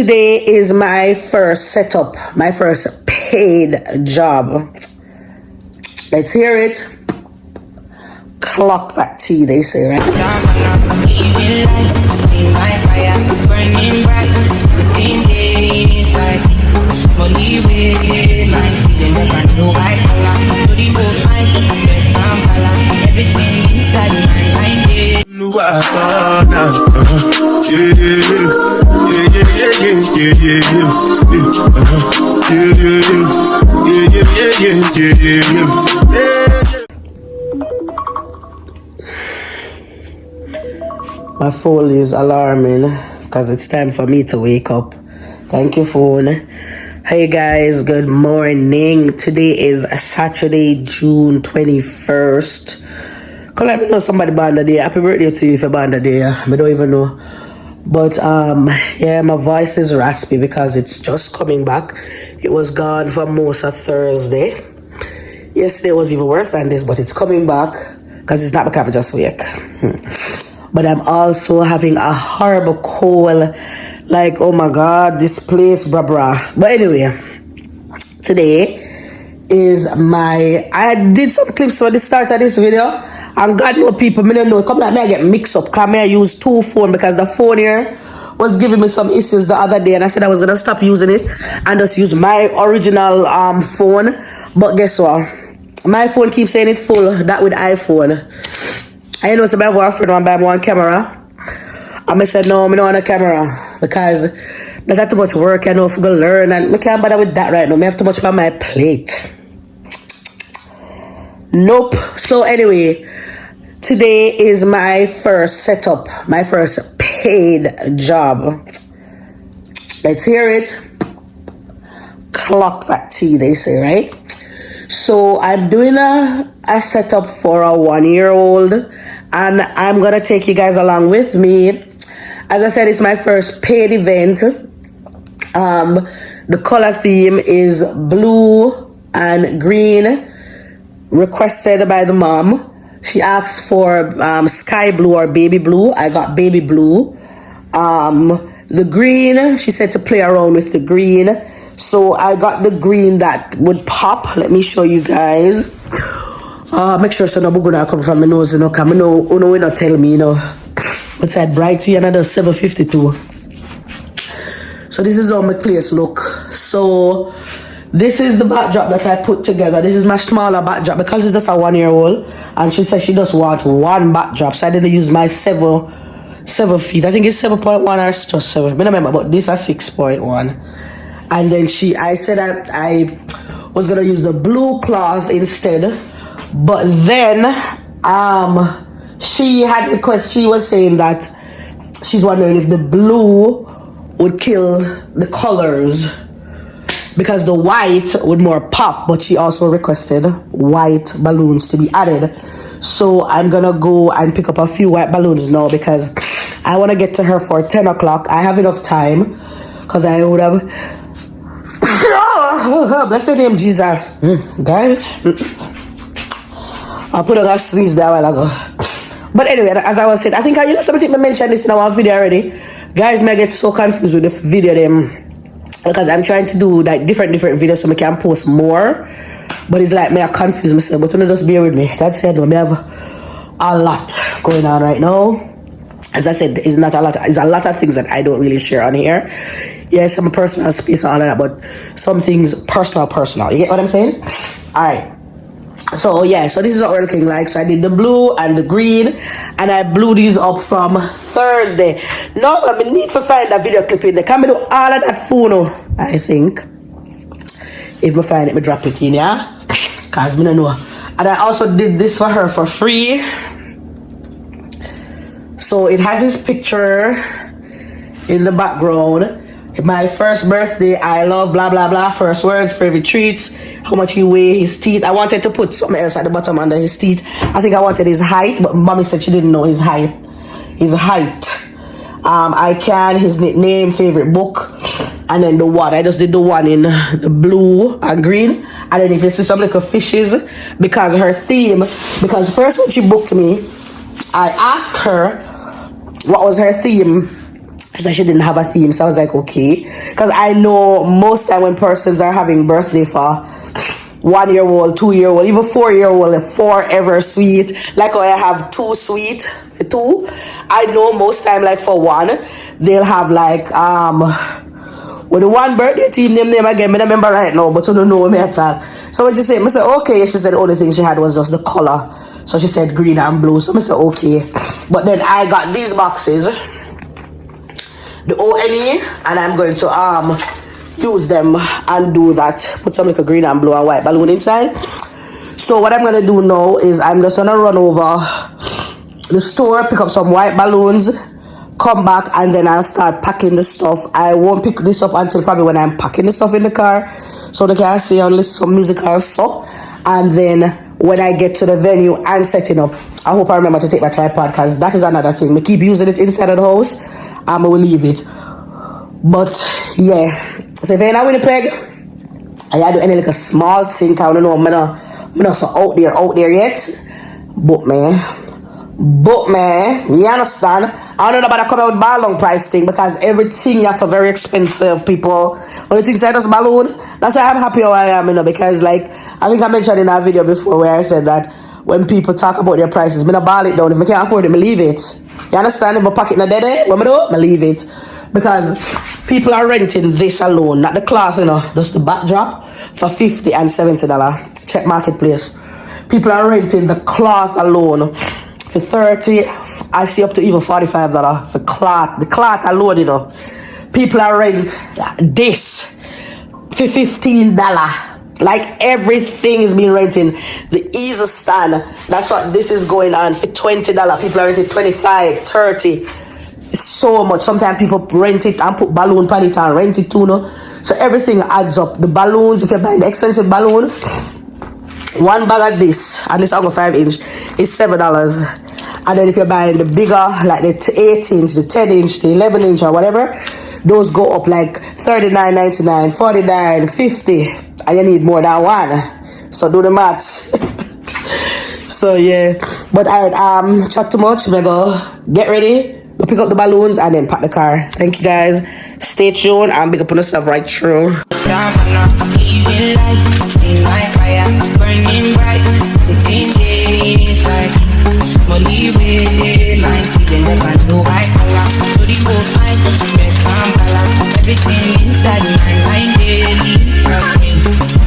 Today is my first setup, my first paid job. Let's hear it. Clock that tea, they say, right? My phone is alarming because it's time for me to wake up. Thank you, phone. Hey guys, good morning. Today is Saturday, June 21st. Come let me know somebody born the day. Happy birthday to you if you're born the day. I don't even know. But yeah, my voice is raspy because it's just coming back. It was gone for most of Thursday. Yesterday was even worse than this, but it's coming back because it's not because I'm just awake. But I'm also having a horrible cold. Like, oh my God, this place, brah. But anyway, today is I did some clips for the start of this video. And God know people, me don't know. Come like me, I get mixed up. Because I use two phones because the phone here was giving me some issues the other day. And I said I was going to stop using it and just use my original phone. But guess what? My phone keeps saying it's full. That with iPhone. I know somebody have a friend want to buy one camera. And I said, no, I don't want a camera. Because that's too much work, I know, if I go learn. And I can't bother with that right now. I have too much on my plate. Nope. So anyway, today is my first setup. My first paid job. Let's hear it. Clock that tea, they say, right? So I'm doing a setup for a 1-year-old, and I'm gonna take you guys along with me. As I said, it's my first paid event. The color theme is blue and green, requested by the mom. She asked for sky blue or baby blue. I got baby blue. The green, she said to play around with the green. So I got the green that would pop. Let me show you guys. Make sure so no gonna come from my nose, you know, because I know will not tell me, you know. What's that? Brighty, another 752. So this is how my place look. So this is the backdrop that I put together. This is my smaller backdrop because it's just a 1-year-old. And she said she just want one backdrop. So I didn't use my 7 feet. I think it's 7.1 or it's just 7. I don't remember, but this is 6.1. And then I said I was gonna use the blue cloth instead, but then she had request. She was saying that she's wondering if the blue would kill the colors because the white would more pop. But she also requested white balloons to be added. So I'm gonna go and pick up a few white balloons now because I want to get to her for 10 o'clock. I have enough time because I would have. Bless your name, Jesus. Guys, I put on a sneeze there a while ago. But anyway, as I was saying, I think somebody mentioned this in our video already. Guys, may get so confused with the video them because I'm trying to do like different videos so I can post more. But it's like me I confuse myself. But just bear with me. God said we have a lot going on right now. As I said, it's not a lot. It's a lot of things that I don't really share on here. Yes, I'm a personal space and all of that, but some things personal. You get what I'm saying? All right. So yeah, so this is what we're looking like. So I did the blue and the green, and I blew these up from Thursday. Now I need to find that video clip in there. Can we do all of that phone? I think. If I find it, I drop it in, yeah? Cause I don't know. And I also did this for her for free. So it has his picture in the background. My first birthday, I love blah blah blah, first words, favorite treats, how much he weigh, his teeth. I wanted to put something else at the bottom under his teeth. I think I wanted his height, but mommy said she didn't know his height. His nickname, favorite book, and then the one. I just did the one in the blue and green. And then if you see some little fishes, because her theme, because first when she booked me, I asked her what was her theme So she didn't have a theme, so I was like, okay. Because I know most time when persons are having birthday for 1 year old, 2 year old, even 4 year old, forever sweet. Like I have 2 sweet for 2. I know most time like for 1, they'll have like with the one birthday team name again, I don't remember right now, but you don't know me at all. So when she said, I said, okay, she said the only thing she had was just the color. So she said green and blue. So I said, okay. But then I got these boxes, the ONE, and I'm going to use them and do that. Put some like a green and blue and white balloon inside. So what I'm gonna do now is I'm just gonna run over the store, pick up some white balloons, come back, and then I'll start packing the stuff. I won't pick this up until probably when I'm packing the stuff in the car, so they can see and listen to some music or so. And then when I get to the venue and setting up, I hope I remember to take my tripod, because that is another thing. I keep using it inside of the house, I will leave it. But yeah, so if you're in Winnipeg, I do any like a small thing. I don't know, I'm not so out there yet. But man, you understand? I don't know about the come out with ballon price thing, because everything is so very expensive, people. When you think say just balloon, that's why I'm happy how I am, because like I think I mentioned in that video before where I said that when people talk about their prices, I ball it down. If I can't afford it, I leave it. You understand? If my pocket not dead, what I do? I leave it. Because people are renting this alone, not the cloth, just the backdrop for $50 and $70. Check Marketplace. People are renting the cloth alone for $30. I see up to even $45 for cloth. The cloth alone, People are rent this for $15. Like everything is being renting. The easy stand, that's what this is going on for $20. People are renting $25, $30. It's so much. Sometimes people rent it and put balloon on it and rent it too, So everything adds up. The balloons, if you're buying the expensive balloon, one bag of this, and it's over 5-inch, is $7. And then if you're buying the bigger, like the 8-inch, the 10-inch, the 11-inch or whatever, those go up like $39.99, $49, $50, and you need more than one. So do the maths. So yeah, but I chat too much. I go get ready, go pick up the balloons, and then pack the car. Thank you guys. Stay tuned. I'm big up on the stuff right through. Everything inside my mind daily, trust me,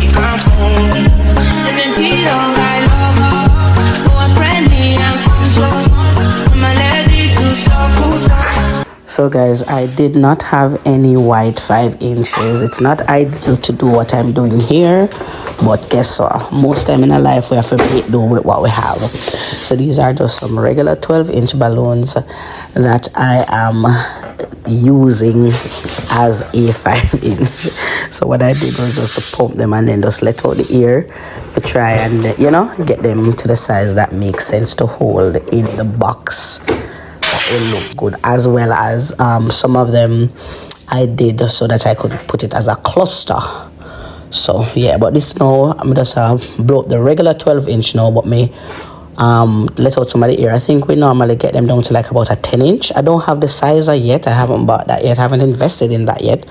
you can't hold me. And then you don't I love her, who are friendly and control. I'ma let it do So guys, I did not have any white 5 inches. It's not ideal to do what I'm doing here, but guess what? Most time in our life we have to make do with what we have. So these are just some regular 12-inch balloons that I am using as a 5-inch. So what I did was just to pump them and then just let out the air to try and get them to the size that makes sense to hold in the box. It will look good, as well as some of them I did so that I could put it as a cluster. So yeah, but this now I'm just blow up the regular 12-inch now, but me let out some of the air. I think we normally get them down to like about a 10-inch. I don't have the sizer yet. I haven't bought that yet. I haven't invested in that yet.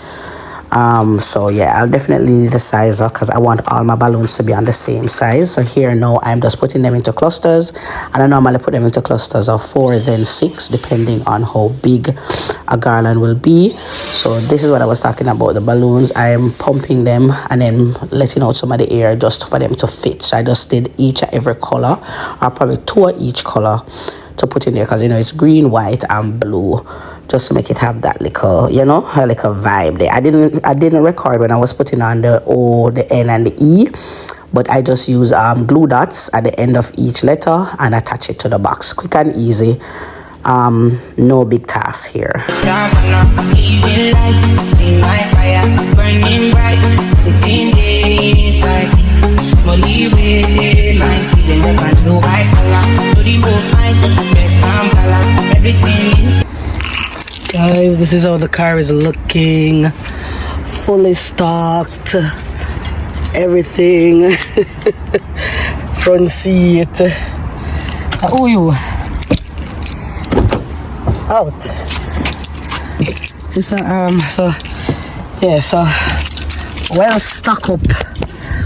So yeah, I'll definitely need the sizer because I want all my balloons to be on the same size. So here now I'm just putting them into clusters, and I normally put them into clusters of 4 then 6 depending on how big a garland will be. So this is what I was talking about, the balloons. I am pumping them and then letting out some of the air just for them to fit. So I just did each and every color, or probably 2 of each color to put in there, because it's green, white and blue, just to make it have that little like a vibe there. I didn't record when I was putting on the O, the N and the E, but I just use glue dots at the end of each letter and attach it to the box. Quick and easy. No big task here. Guys, this is how the car is looking. Fully stocked. Everything. Front seat. Oh, you. Out. It's so yeah, so well stuck up.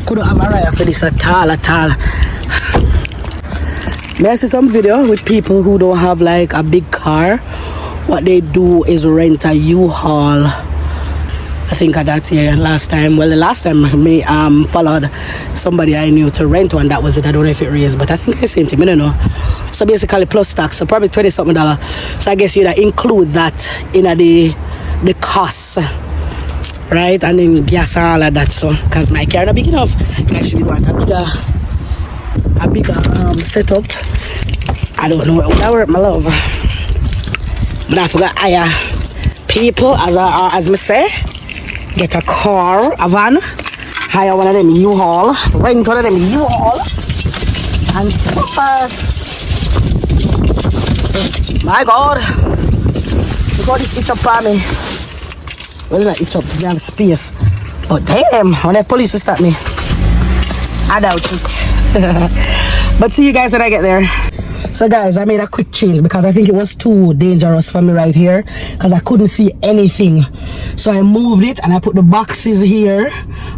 Couldn't have a ride for this at all. May I see some video with people who don't have like a big car. What they do is rent a U-Haul. I think at that year last time. Well, the last time me followed somebody I knew to rent one. That was it. I don't know if it raised, but I think I sent him. I don't know. So basically plus tax, so probably $20-something. So I guess you'd include that in the cost, right? And then gas and all of that. So because my car not big enough, I actually want a bigger setup. I don't know. Would that work, my love? But I forgot hire people as me say. Get a car, a van, hire one of them U-Haul, rent one of them U-Haul, and my God, look how this itch up for me. Well, not itch up, they have space. But damn, when the police will stop me, I doubt it. But see you guys when I get there. So guys, I made a quick change because I think it was too dangerous for me right here because I couldn't see anything. So I moved it and I put the boxes here,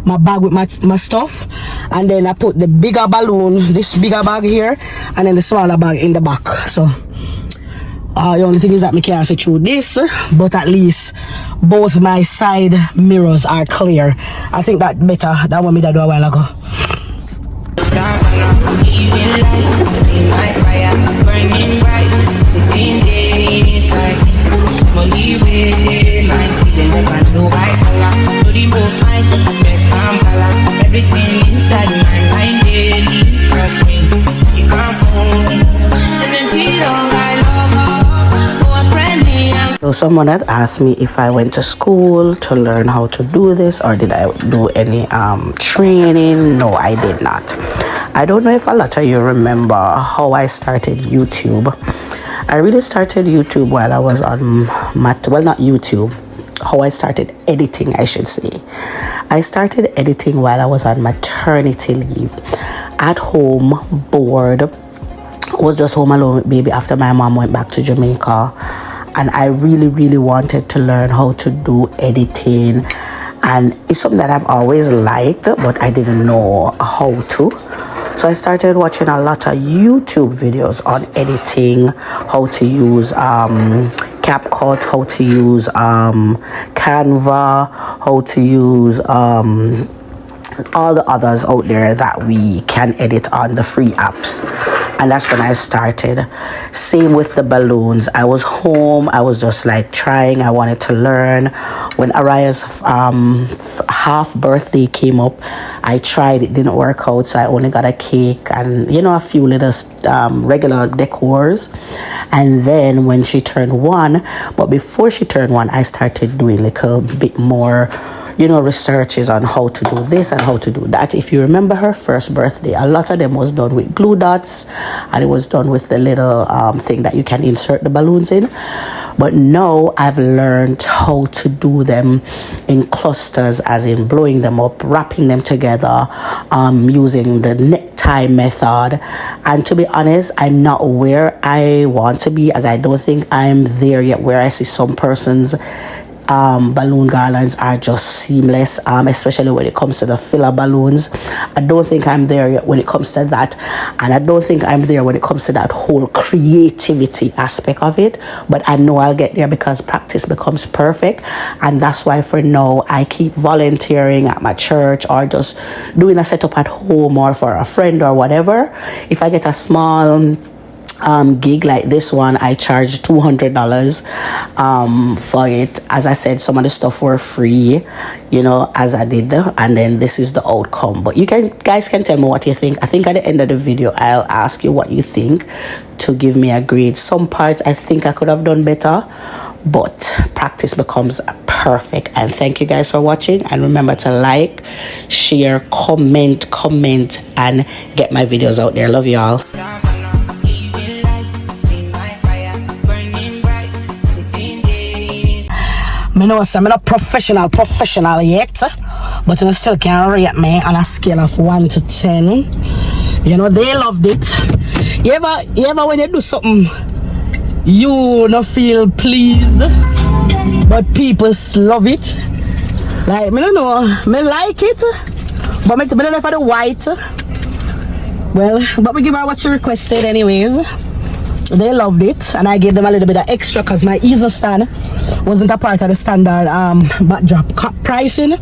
my bag with my stuff, and then I put the bigger balloon, this bigger bag here, and then the smaller bag in the back. So the only thing is that I can't see through this, but at least both my side mirrors are clear. I think that better than what me did do a while ago. Burning bright, it's in the inside. Believe it, my feeling never know I color. To the most fine, make calm balance. Everything inside my mind daily. Trust me, you can't phone. And then you don't I love her. Oh, friendly and So someone had asked me if I went to school to learn how to do this or did I do any training. No, I did not. I don't know if a lot of you remember how I started YouTube. I really started YouTube while I was on well, not YouTube, how I started editing, I should say. I started editing while I was on maternity leave. At home, bored. Was just home alone with baby after my mom went back to Jamaica. And I really wanted to learn how to do editing. And it's something that I've always liked, but I didn't know how to. So I started watching a lot of YouTube videos on editing, how to use CapCut, how to use Canva, how to use all the others out there that we can edit on the free apps. And that's when I started. Same with the balloons. I was home. I was just like trying. I wanted to learn. When Araya's half birthday came up, I tried. It didn't work out. So I only got a cake and, you know, a few little regular decors. And then when she turned 1, but before she turned 1, I started doing like a bit more, you know, researches on how to do this and how to do that. If you remember her first birthday, a lot of them was done with glue dots and it was done with the little thing that you can insert the balloons in. But now I've learned how to do them in clusters, as in blowing them up, wrapping them together, using the necktie method. And to be honest, I'm not where I want to be, as I don't think I'm there yet where I see some persons balloon garlands are just seamless, especially when it comes to the filler balloons. I don't think I'm there yet when it comes to that, and I don't think I'm there when it comes to that whole creativity aspect of it, but I know I'll get there because practice becomes perfect. And that's why for now I keep volunteering at my church or just doing a setup at home or for a friend or whatever. If I get a small gig like this one, I charge $200 for it. As I said, some of the stuff were free, you know, as I did, and then this is the outcome. But you guys can tell me what you think. I think at the end of the video I'll ask you what you think to give me a grade. Some parts I think I could have done better, but practice becomes perfect. And thank you guys for watching, and remember to like, share, comment, and get my videos out there. Love y'all. I know I'm not professional yet, but you still can rate me on a scale of 1 to 10. You know, they loved it. You ever when you do something, you don't feel pleased? but people love it. Like, me don't know, me like it, but me don't know for the white. Well, but we give her what she requested anyways. They loved it, and I gave them a little bit of extra because my easel stand wasn't a part of the standard backdrop pricing.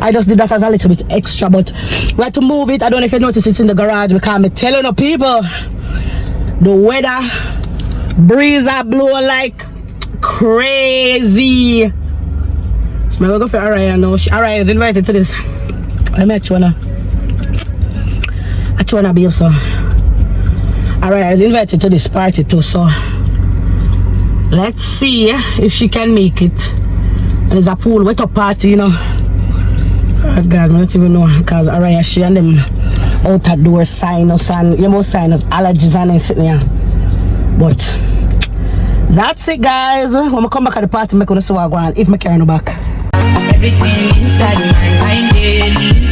I just did that as a little bit extra, but we had to move it. I don't know if you notice it's in the garage because I'm telling you people, the weather, breeze are blow like crazy. So I'm gonna go for Araya now. Araya is invited to this. Let me actually be so. Araya is invited to this party too, so let's see if she can make it. And there's a pool wet up party, you know. Oh God, I don't even know because Araya, she and them out at door sinus and you know sinus allergies and they sitting here. But that's it, guys. When I come back at the party, I'm gonna see what I want if I carry no back. Everything inside my mind daily.